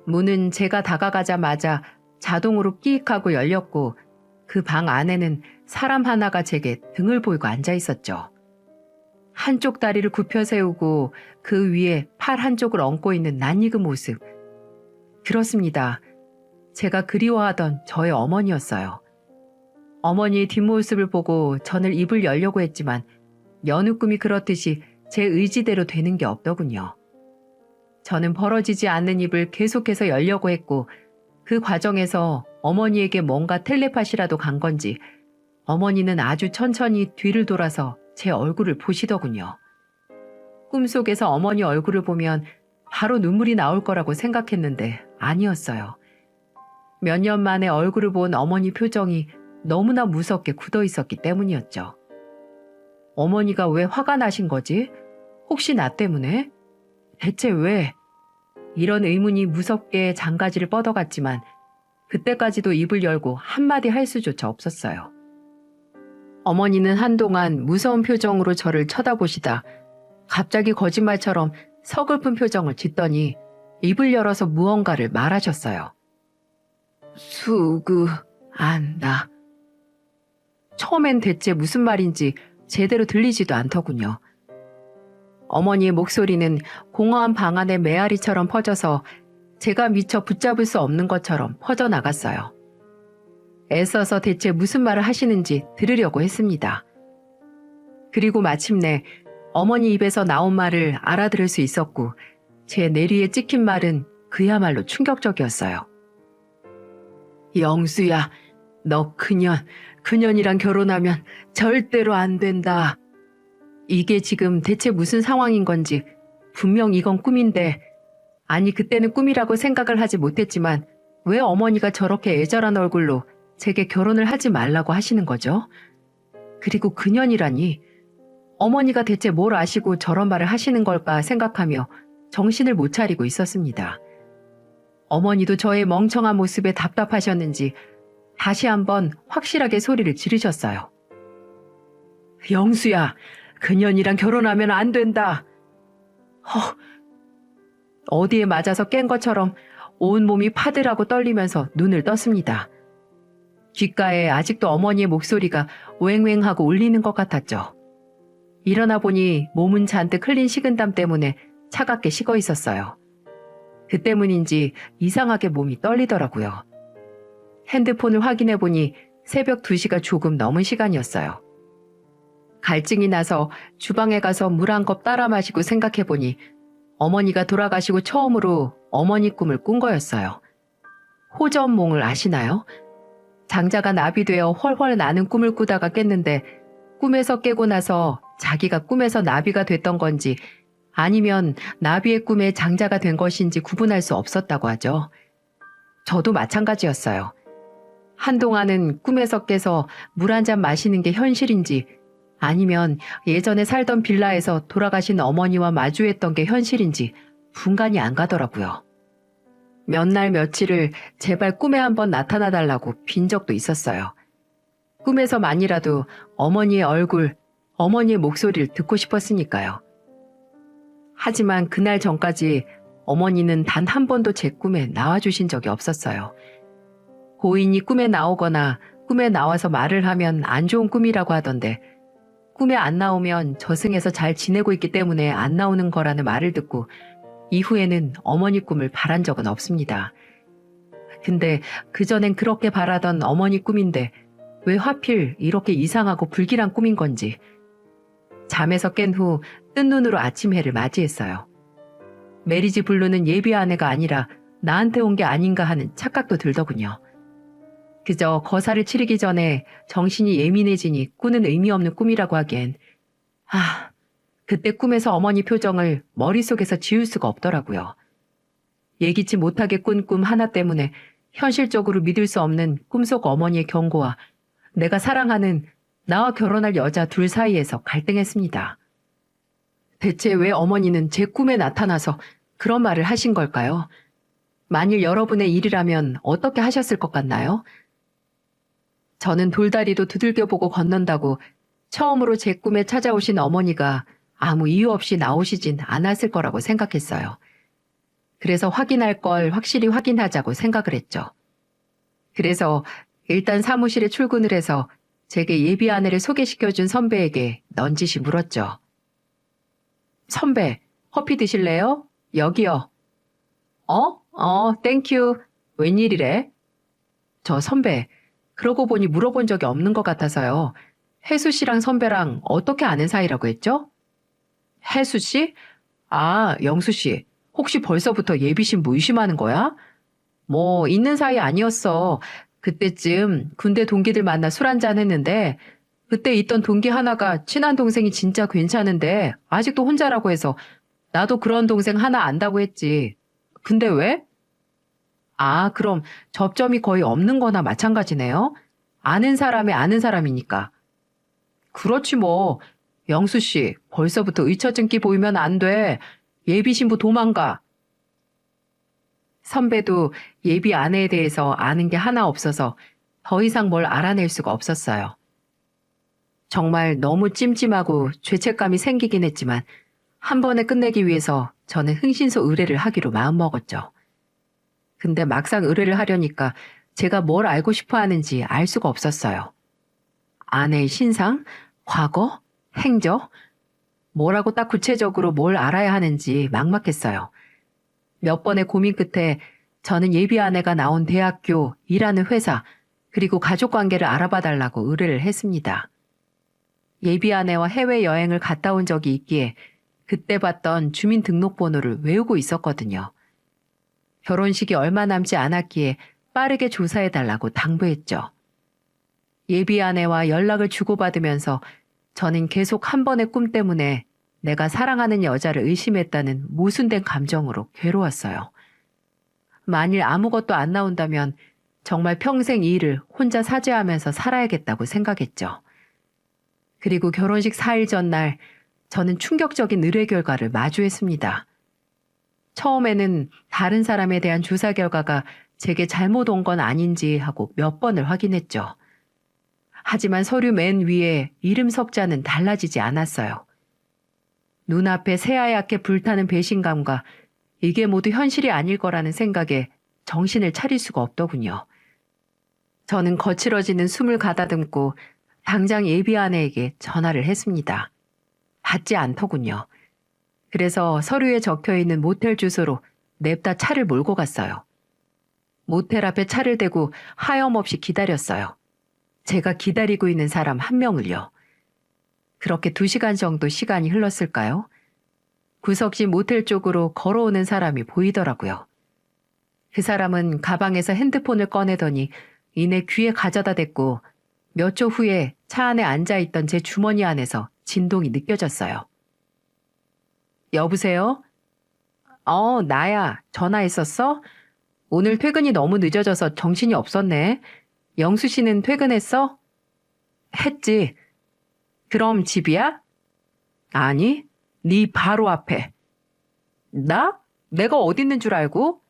문은 제가 다가가자마자 자동으로 끼익하고 열렸고 그 방 안에는 사람 하나가 제게 등을 보이고 앉아 있었죠. 한쪽 다리를 굽혀 세우고 그 위에 팔 한쪽을 얹고 있는 낯익은 모습. 그렇습니다. 제가 그리워하던 저의 어머니였어요. 어머니의 뒷모습을 보고 저는 입을 열려고 했지만 여느 꿈이 그렇듯이 제 의지대로 되는 게 없더군요. 저는 벌어지지 않는 입을 계속해서 열려고 했고 그 과정에서 어머니에게 뭔가 텔레파시라도 간 건지 어머니는 아주 천천히 뒤를 돌아서 제 얼굴을 보시더군요. 꿈속에서 어머니 얼굴을 보면 바로 눈물이 나올 거라고 생각했는데 아니었어요. 몇 년 만에 얼굴을 본 어머니 표정이 너무나 무섭게 굳어 있었기 때문이었죠. 어머니가 왜 화가 나신 거지? 혹시 나 때문에? 대체 왜? 이런 의문이 무섭게 장가지를 뻗어갔지만 그때까지도 입을 열고 한마디 할 수조차 없었어요. 어머니는 한동안 무서운 표정으로 저를 쳐다보시다 갑자기 거짓말처럼 서글픈 표정을 짓더니 입을 열어서 무언가를 말하셨어요. 수고한다. 처음엔 대체 무슨 말인지 제대로 들리지도 않더군요. 어머니의 목소리는 공허한 방 안의 메아리처럼 퍼져서 제가 미처 붙잡을 수 없는 것처럼 퍼져나갔어요. 애써서 대체 무슨 말을 하시는지 들으려고 했습니다. 그리고 마침내 어머니 입에서 나온 말을 알아들을 수 있었고 제 내리에 찍힌 말은 그야말로 충격적이었어요. 영수야, 너 그년이랑 결혼하면 절대로 안 된다. 이게 지금 대체 무슨 상황인 건지 분명 이건 꿈인데 아니 그때는 꿈이라고 생각을 하지 못했지만 왜 어머니가 저렇게 애절한 얼굴로 제게 결혼을 하지 말라고 하시는 거죠? 그리고 그년이라니 어머니가 대체 뭘 아시고 저런 말을 하시는 걸까 생각하며 정신을 못 차리고 있었습니다. 어머니도 저의 멍청한 모습에 답답하셨는지 다시 한번 확실하게 소리를 지르셨어요. 영수야, 그년이랑 결혼하면 안 된다. 어디에 맞아서 깬 것처럼 온몸이 파들하고 떨리면서 눈을 떴습니다. 귓가에 아직도 어머니의 목소리가 왱왱하고 울리는 것 같았죠. 일어나 보니 몸은 잔뜩 흘린 식은땀 때문에 차갑게 식어 있었어요. 그 때문인지 이상하게 몸이 떨리더라고요. 핸드폰을 확인해 보니 새벽 2시가 조금 넘은 시간이었어요. 갈증이 나서 주방에 가서 물 한 컵 따라 마시고 생각해 보니 어머니가 돌아가시고 처음으로 어머니 꿈을 꾼 거였어요. 호전몽을 아시나요? 장자가 나비 되어 훨훨 나는 꿈을 꾸다가 깼는데 꿈에서 깨고 나서 자기가 꿈에서 나비가 됐던 건지 아니면 나비의 꿈에 장자가 된 것인지 구분할 수 없었다고 하죠. 저도 마찬가지였어요. 한동안은 꿈에서 깨서 물 한 잔 마시는 게 현실인지 아니면 예전에 살던 빌라에서 돌아가신 어머니와 마주했던 게 현실인지 분간이 안 가더라고요. 몇 날 며칠을 제발 꿈에 한번 나타나 달라고 빈 적도 있었어요. 꿈에서만이라도 어머니의 얼굴, 어머니의 목소리를 듣고 싶었으니까요. 하지만 그날 전까지 어머니는 단 한 번도 제 꿈에 나와주신 적이 없었어요. 고인이 꿈에 나오거나 꿈에 나와서 말을 하면 안 좋은 꿈이라고 하던데 꿈에 안 나오면 저승에서 잘 지내고 있기 때문에 안 나오는 거라는 말을 듣고 이후에는 어머니 꿈을 바란 적은 없습니다. 근데 그전엔 그렇게 바라던 어머니 꿈인데 왜 하필 이렇게 이상하고 불길한 꿈인 건지 잠에서 깬 후 뜬 눈으로 아침 해를 맞이했어요. 메리지 블루는 예비 아내가 아니라 나한테 온 게 아닌가 하는 착각도 들더군요. 그저 거사를 치르기 전에 정신이 예민해지니 꾸는 의미 없는 꿈이라고 하기엔 그때 꿈에서 어머니 표정을 머릿속에서 지울 수가 없더라고요. 예기치 못하게 꾼 꿈 하나 때문에 현실적으로 믿을 수 없는 꿈속 어머니의 경고와 내가 사랑하는 나와 결혼할 여자 둘 사이에서 갈등했습니다. 대체 왜 어머니는 제 꿈에 나타나서 그런 말을 하신 걸까요? 만일 여러분의 일이라면 어떻게 하셨을 것 같나요? 저는 돌다리도 두들겨보고 건넌다고 처음으로 제 꿈에 찾아오신 어머니가 아무 이유 없이 나오시진 않았을 거라고 생각했어요. 그래서 확인할 걸 확실히 확인하자고 생각을 했죠. 그래서 일단 사무실에 출근을 해서 제게 예비 아내를 소개시켜준 선배에게 넌지시 물었죠. 선배, 커피 드실래요? 여기요. 땡큐. 웬일이래? 저 선배, 그러고 보니 물어본 적이 없는 것 같아서요. 혜수 씨랑 선배랑 어떻게 아는 사이라고 했죠? 혜수 씨? 영수 씨. 혹시 벌써부터 예비 신부 의심하는 거야? 뭐 있는 사이 아니었어. 그때쯤 군대 동기들 만나 술 한잔 했는데 그때 있던 동기 하나가 친한 동생이 진짜 괜찮은데 아직도 혼자라고 해서 나도 그런 동생 하나 안다고 했지. 근데 왜? 그럼 접점이 거의 없는 거나 마찬가지네요. 아는 사람의 아는 사람이니까. 그렇지 뭐. 영수 씨, 벌써부터 의처증기 보이면 안 돼. 예비 신부 도망가. 선배도 예비 아내에 대해서 아는 게 하나 없어서 더 이상 뭘 알아낼 수가 없었어요. 정말 너무 찜찜하고 죄책감이 생기긴 했지만 한 번에 끝내기 위해서 저는 흥신소 의뢰를 하기로 마음먹었죠. 근데 막상 의뢰를 하려니까 제가 뭘 알고 싶어 하는지 알 수가 없었어요. 아내의 신상, 과거, 행적, 뭐라고 딱 구체적으로 뭘 알아야 하는지 막막했어요. 몇 번의 고민 끝에 저는 예비 아내가 나온 대학교, 일하는 회사, 그리고 가족관계를 알아봐 달라고 의뢰를 했습니다. 예비 아내와 해외여행을 갔다 온 적이 있기에 그때 봤던 주민등록번호를 외우고 있었거든요. 결혼식이 얼마 남지 않았기에 빠르게 조사해 달라고 당부했죠. 예비 아내와 연락을 주고받으면서 저는 계속 한 번의 꿈 때문에 내가 사랑하는 여자를 의심했다는 모순된 감정으로 괴로웠어요. 만일 아무것도 안 나온다면 정말 평생 이 일을 혼자 사죄하면서 살아야겠다고 생각했죠. 그리고 결혼식 4일 전날 저는 충격적인 의뢰 결과를 마주했습니다. 처음에는 다른 사람에 대한 조사 결과가 제게 잘못 온 건 아닌지 하고 몇 번을 확인했죠. 하지만 서류 맨 위에 이름 석자는 달라지지 않았어요. 눈앞에 새하얗게 불타는 배신감과 이게 모두 현실이 아닐 거라는 생각에 정신을 차릴 수가 없더군요. 저는 거칠어지는 숨을 가다듬고 당장 예비 아내에게 전화를 했습니다. 받지 않더군요. 그래서 서류에 적혀있는 모텔 주소로 냅다 차를 몰고 갔어요. 모텔 앞에 차를 대고 하염없이 기다렸어요. 제가 기다리고 있는 사람 한 명을요. 그렇게 2시간 정도 시간이 흘렀을까요? 구석진 모텔 쪽으로 걸어오는 사람이 보이더라고요. 그 사람은 가방에서 핸드폰을 꺼내더니 이내 귀에 가져다 댔고 몇 초 후에 차 안에 앉아있던 제 주머니 안에서 진동이 느껴졌어요. 여보세요? 나야. 전화했었어? 오늘 퇴근이 너무 늦어져서 정신이 없었네. 영수 씨는 퇴근했어? 했지. 그럼 집이야? 아니, 네 바로 앞에. 나? 내가 어디 있는 줄 알고?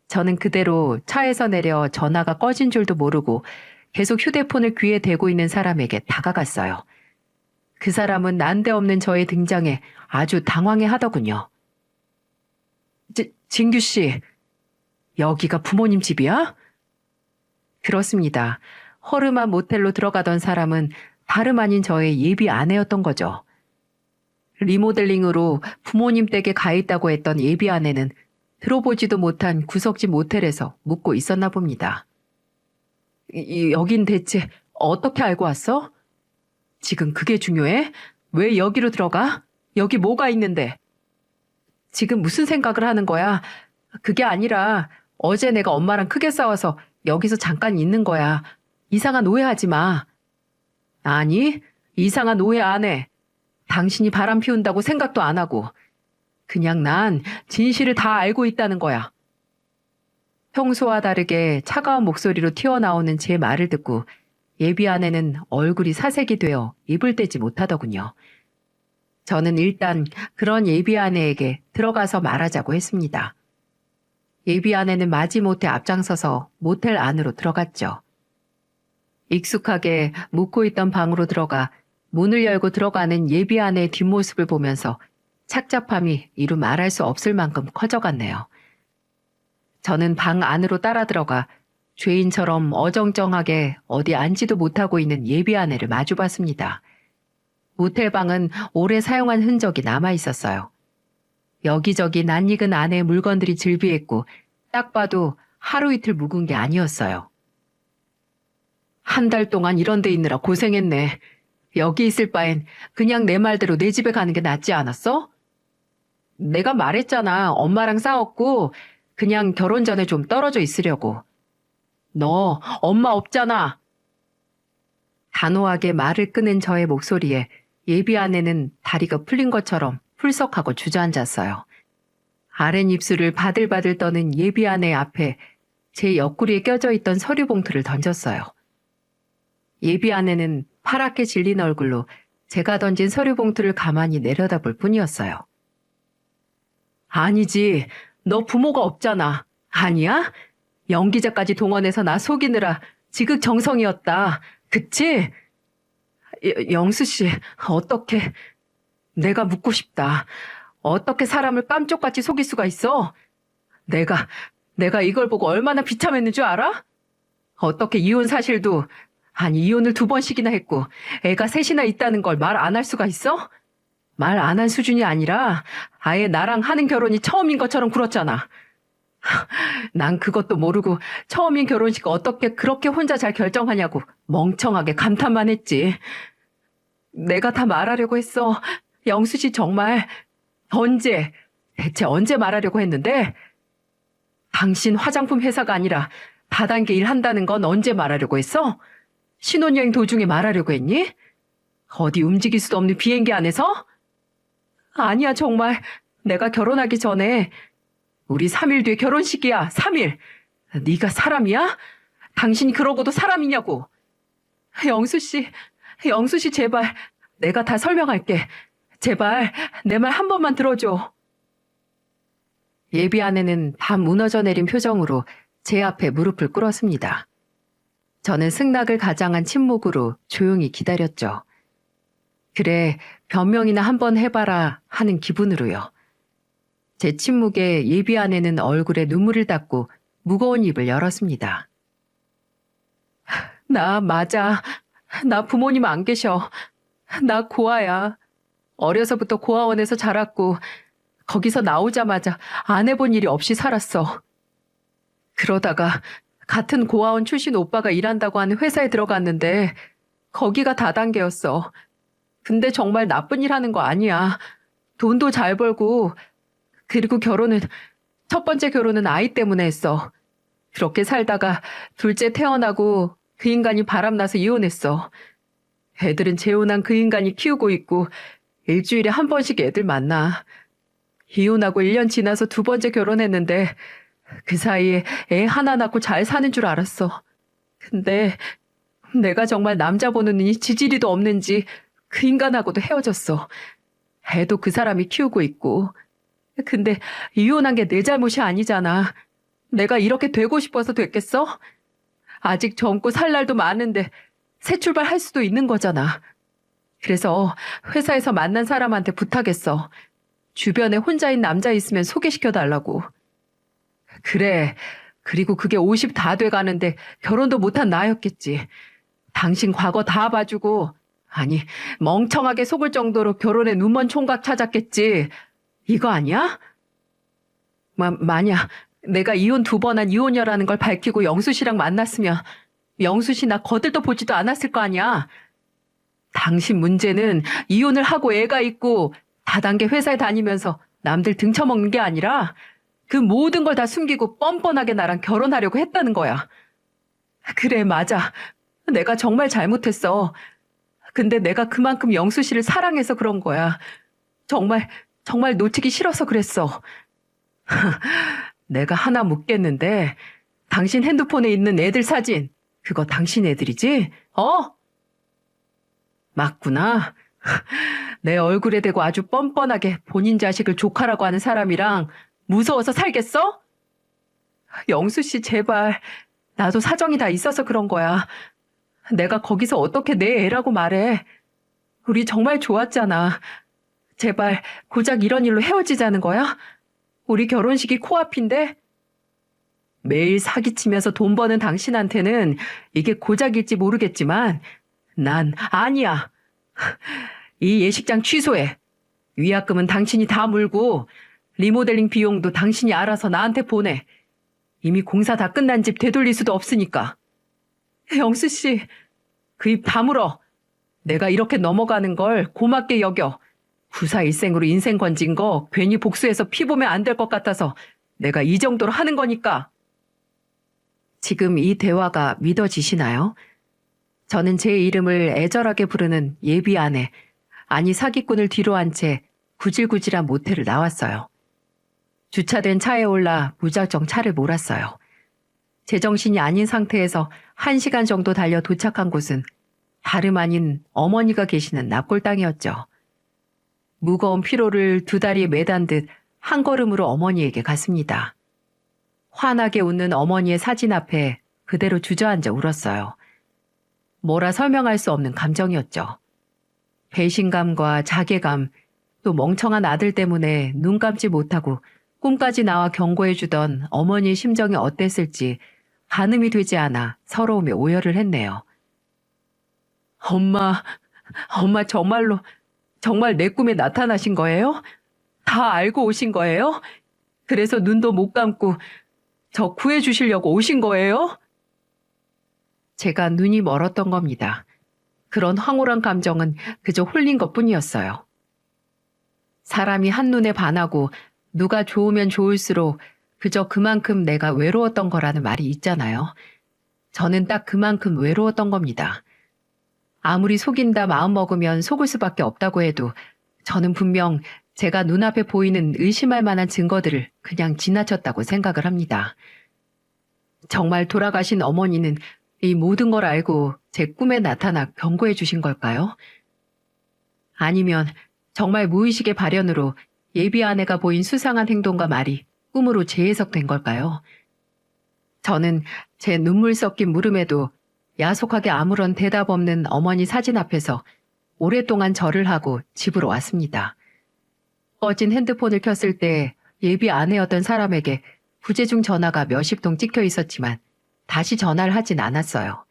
저는 그대로 차에서 내려 전화가 꺼진 줄도 모르고 계속 휴대폰을 귀에 대고 있는 사람에게 다가갔어요. 그 사람은 난데없는 저의 등장에 아주 당황해 하더군요. 진규 씨, 여기가 부모님 집이야? 그렇습니다. 허름한 모텔로 들어가던 사람은 다름 아닌 저의 예비 아내였던 거죠. 리모델링으로 부모님 댁에 가 있다고 했던 예비 아내는 들어보지도 못한 구석진 모텔에서 묵고 있었나 봅니다. 여긴 대체 어떻게 알고 왔어? 지금 그게 중요해? 왜 여기로 들어가? 여기 뭐가 있는데? 지금 무슨 생각을 하는 거야? 그게 아니라 어제 내가 엄마랑 크게 싸워서 여기서 잠깐 있는 거야. 이상한 오해하지 마. 아니, 이상한 오해 안 해. 당신이 바람 피운다고 생각도 안 하고. 그냥 난 진실을 다 알고 있다는 거야. 평소와 다르게 차가운 목소리로 튀어나오는 제 말을 듣고 예비 아내는 얼굴이 사색이 되어 입을 떼지 못하더군요. 저는 일단 그런 예비 아내에게 들어가서 말하자고 했습니다. 예비 아내는 마지못해 앞장서서 모텔 안으로 들어갔죠. 익숙하게 묵고 있던 방으로 들어가 문을 열고 들어가는 예비 아내의 뒷모습을 보면서 착잡함이 이루 말할 수 없을 만큼 커져갔네요. 저는 방 안으로 따라 들어가 죄인처럼 어정쩡하게 어디 앉지도 못하고 있는 예비 아내를 마주봤습니다. 모텔방은 오래 사용한 흔적이 남아 있었어요. 여기저기 낯익은 안에 물건들이 즐비했고 딱 봐도 하루 이틀 묵은 게 아니었어요. 한 달 동안 이런 데 있느라 고생했네. 여기 있을 바엔 그냥 내 말대로 내 집에 가는 게 낫지 않았어? 내가 말했잖아. 엄마랑 싸웠고 그냥 결혼 전에 좀 떨어져 있으려고. 너 엄마 없잖아. 단호하게 말을 끊은 저의 목소리에 예비 아내는 다리가 풀린 것처럼 풀썩하고 주저앉았어요. 아랫입술을 바들바들 떠는 예비 아내 앞에 제 옆구리에 껴져 있던 서류 봉투를 던졌어요. 예비 아내는 파랗게 질린 얼굴로 제가 던진 서류 봉투를 가만히 내려다볼 뿐이었어요. 아니지, 너 부모가 없잖아. 아니야? 연기자까지 동원해서 나 속이느라 지극정성이었다. 그치? 영수 씨, 어떻게... 내가 묻고 싶다. 어떻게 사람을 깜쪽같이 속일 수가 있어? 내가 이걸 보고 얼마나 비참했는 줄 알아? 어떻게 이혼 사실도, 아니 이혼을 2번씩이나 했고 애가 셋이나 있다는 걸 말 안 할 수가 있어? 말 안 한 수준이 아니라 아예 나랑 하는 결혼이 처음인 것처럼 굴었잖아. 난 그것도 모르고 처음인 결혼식 어떻게 그렇게 혼자 잘 결정하냐고 멍청하게 감탄만 했지. 내가 다 말하려고 했어. 영수 씨 정말 대체 언제 말하려고 했는데? 당신 화장품 회사가 아니라 다단계 일 한다는 건 언제 말하려고 했어? 신혼여행 도중에 말하려고 했니? 어디 움직일 수도 없는 비행기 안에서? 아니야 정말 내가 결혼하기 전에 우리 3일 뒤에 결혼식이야. 3일. 네가 사람이야? 당신이 그러고도 사람이냐고. 영수 씨 제발 내가 다 설명할게. 제발 내 말 한 번만 들어줘. 예비 아내는 다 무너져 내린 표정으로 제 앞에 무릎을 꿇었습니다. 저는 승낙을 가장한 침묵으로 조용히 기다렸죠. 그래, 변명이나 한번 해봐라 하는 기분으로요. 제 침묵에 예비 아내는 얼굴에 눈물을 닦고 무거운 입을 열었습니다. 맞아. 나 부모님 안 계셔. 나 고아야. 어려서부터 고아원에서 자랐고 거기서 나오자마자 안 해본 일이 없이 살았어. 그러다가 같은 고아원 출신 오빠가 일한다고 하는 회사에 들어갔는데 거기가 다단계였어. 근데 정말 나쁜 일 하는 거 아니야. 돈도 잘 벌고 그리고 첫 번째 결혼은 아이 때문에 했어. 그렇게 살다가 둘째 태어나고 그 인간이 바람나서 이혼했어. 애들은 재혼한 그 인간이 키우고 있고 일주일에 한 번씩 애들 만나. 이혼하고 1년 지나서 2번째 결혼했는데 그 사이에 애 하나 낳고 잘 사는 줄 알았어. 근데 내가 정말 남자 보는 눈이 지지리도 없는지 그 인간하고도 헤어졌어. 애도 그 사람이 키우고 있고. 근데 이혼한 게 내 잘못이 아니잖아. 내가 이렇게 되고 싶어서 됐겠어? 아직 젊고 살 날도 많은데 새 출발할 수도 있는 거잖아. 그래서 회사에서 만난 사람한테 부탁했어. 주변에 혼자인 남자 있으면 소개시켜달라고. 그래. 그리고 그게 50 다 돼가는데 결혼도 못한 나였겠지. 당신 과거 다 봐주고, 아니, 멍청하게 속을 정도로 결혼에 눈먼 총각 찾았겠지. 이거 아니야? 만약 내가 이혼 2번 한 이혼녀라는 걸 밝히고 영수 씨랑 만났으면 영수 씨 나 거들떠 보지도 않았을 거 아니야. 당신 문제는 이혼을 하고 애가 있고 다단계 회사에 다니면서 남들 등쳐먹는 게 아니라 그 모든 걸 다 숨기고 뻔뻔하게 나랑 결혼하려고 했다는 거야. 그래, 맞아. 내가 정말 잘못했어. 근데 내가 그만큼 영수 씨를 사랑해서 그런 거야. 정말, 정말 놓치기 싫어서 그랬어. 내가 하나 묻겠는데, 당신 핸드폰에 있는 애들 사진, 그거 당신 애들이지? 맞구나. 내 얼굴에 대고 아주 뻔뻔하게 본인 자식을 조카라고 하는 사람이랑 무서워서 살겠어? 영수 씨, 제발. 나도 사정이 다 있어서 그런 거야. 내가 거기서 어떻게 내 애라고 말해. 우리 정말 좋았잖아. 제발 고작 이런 일로 헤어지자는 거야? 우리 결혼식이 코앞인데? 매일 사기치면서 돈 버는 당신한테는 이게 고작일지 모르겠지만 난 아니야. 이 예식장 취소해. 위약금은 당신이 다 물고 리모델링 비용도 당신이 알아서 나한테 보내. 이미 공사 다 끝난 집 되돌릴 수도 없으니까. 영수 씨, 그 입 다물어. 내가 이렇게 넘어가는 걸 고맙게 여겨. 구사일생으로 인생 건진 거 괜히 복수해서 피 보면 안 될 것 같아서 내가 이 정도로 하는 거니까. 지금 이 대화가 믿어지시나요? 저는 제 이름을 애절하게 부르는 예비 아내, 아니 사기꾼을 뒤로 한 채 구질구질한 모텔을 나왔어요. 주차된 차에 올라 무작정 차를 몰았어요. 제정신이 아닌 상태에서 1시간 정도 달려 도착한 곳은 다름 아닌 어머니가 계시는 납골당이었죠. 무거운 피로를 2다리에 매단 듯 한 걸음으로 어머니에게 갔습니다. 환하게 웃는 어머니의 사진 앞에 그대로 주저앉아 울었어요. 뭐라 설명할 수 없는 감정이었죠. 배신감과 자괴감, 또 멍청한 아들 때문에 눈 감지 못하고 꿈까지 나와 경고해주던 어머니의 심정이 어땠을지 가늠이 되지 않아 서러움에 오열을 했네요. 엄마 정말 내 꿈에 나타나신 거예요? 다 알고 오신 거예요? 그래서 눈도 못 감고 저 구해주시려고 오신 거예요? 제가 눈이 멀었던 겁니다. 그런 황홀한 감정은 그저 홀린 것뿐이었어요. 사람이 한눈에 반하고 누가 좋으면 좋을수록 그저 그만큼 내가 외로웠던 거라는 말이 있잖아요. 저는 딱 그만큼 외로웠던 겁니다. 아무리 속인다 마음먹으면 속을 수밖에 없다고 해도 저는 분명 제가 눈앞에 보이는 의심할 만한 증거들을 그냥 지나쳤다고 생각을 합니다. 정말 돌아가신 어머니는 이 모든 걸 알고 제 꿈에 나타나 경고해 주신 걸까요? 아니면 정말 무의식의 발현으로 예비 아내가 보인 수상한 행동과 말이 꿈으로 재해석된 걸까요? 저는 제 눈물 섞인 물음에도 야속하게 아무런 대답 없는 어머니 사진 앞에서 오랫동안 절을 하고 집으로 왔습니다. 꺼진 핸드폰을 켰을 때 예비 아내였던 사람에게 부재중 전화가 몇십 통 찍혀 있었지만 다시 전화를 하진 않았어요.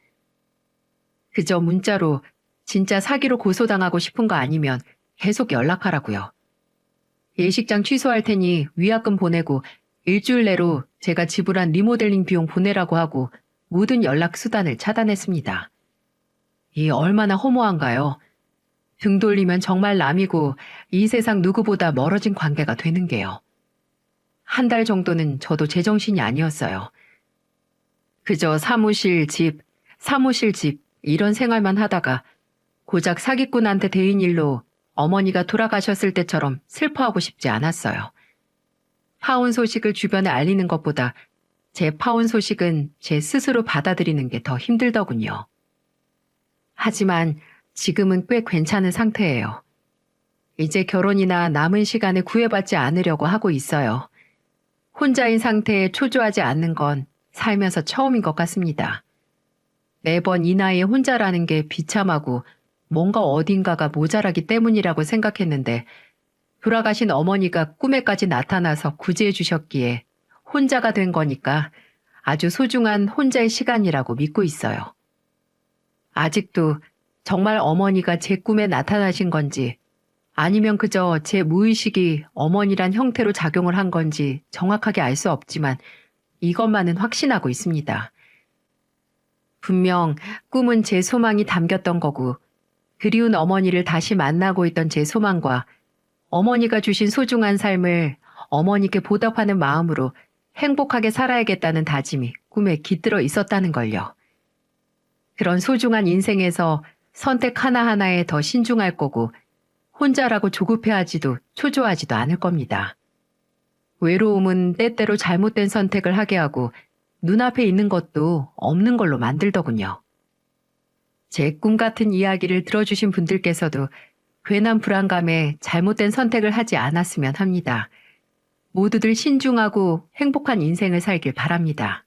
그저 문자로 진짜 사기로 고소당하고 싶은 거 아니면 계속 연락하라고요. 예식장 취소할 테니 위약금 보내고 일주일 내로 제가 지불한 리모델링 비용 보내라고 하고 모든 연락 수단을 차단했습니다. 이 얼마나 허무한가요? 등 돌리면 정말 남이고 이 세상 누구보다 멀어진 관계가 되는 게요. 한 달 정도는 저도 제정신이 아니었어요. 그저 사무실 집 이런 생활만 하다가 고작 사기꾼한테 대인 일로 어머니가 돌아가셨을 때처럼 슬퍼하고 싶지 않았어요. 파혼 소식을 주변에 알리는 것보다 제 파혼 소식은 제 스스로 받아들이는 게 더 힘들더군요. 하지만 지금은 꽤 괜찮은 상태예요. 이제 결혼이나 남은 시간에 구애받지 않으려고 하고 있어요. 혼자인 상태에 초조하지 않는 건 살면서 처음인 것 같습니다. 매번 이 나이에 혼자라는 게 비참하고 뭔가 어딘가가 모자라기 때문이라고 생각했는데 돌아가신 어머니가 꿈에까지 나타나서 구제해 주셨기에 혼자가 된 거니까 아주 소중한 혼자의 시간이라고 믿고 있어요. 아직도 정말 어머니가 제 꿈에 나타나신 건지 아니면 그저 제 무의식이 어머니란 형태로 작용을 한 건지 정확하게 알 수 없지만 이것만은 확신하고 있습니다. 분명 꿈은 제 소망이 담겼던 거고 그리운 어머니를 다시 만나고 있던 제 소망과 어머니가 주신 소중한 삶을 어머니께 보답하는 마음으로 행복하게 살아야겠다는 다짐이 꿈에 깃들어 있었다는 걸요. 그런 소중한 인생에서 선택 하나하나에 더 신중할 거고 혼자라고 조급해하지도 초조하지도 않을 겁니다. 외로움은 때때로 잘못된 선택을 하게 하고 눈앞에 있는 것도 없는 걸로 만들더군요. 제 꿈 같은 이야기를 들어주신 분들께서도 괜한 불안감에 잘못된 선택을 하지 않았으면 합니다. 모두들 신중하고 행복한 인생을 살길 바랍니다.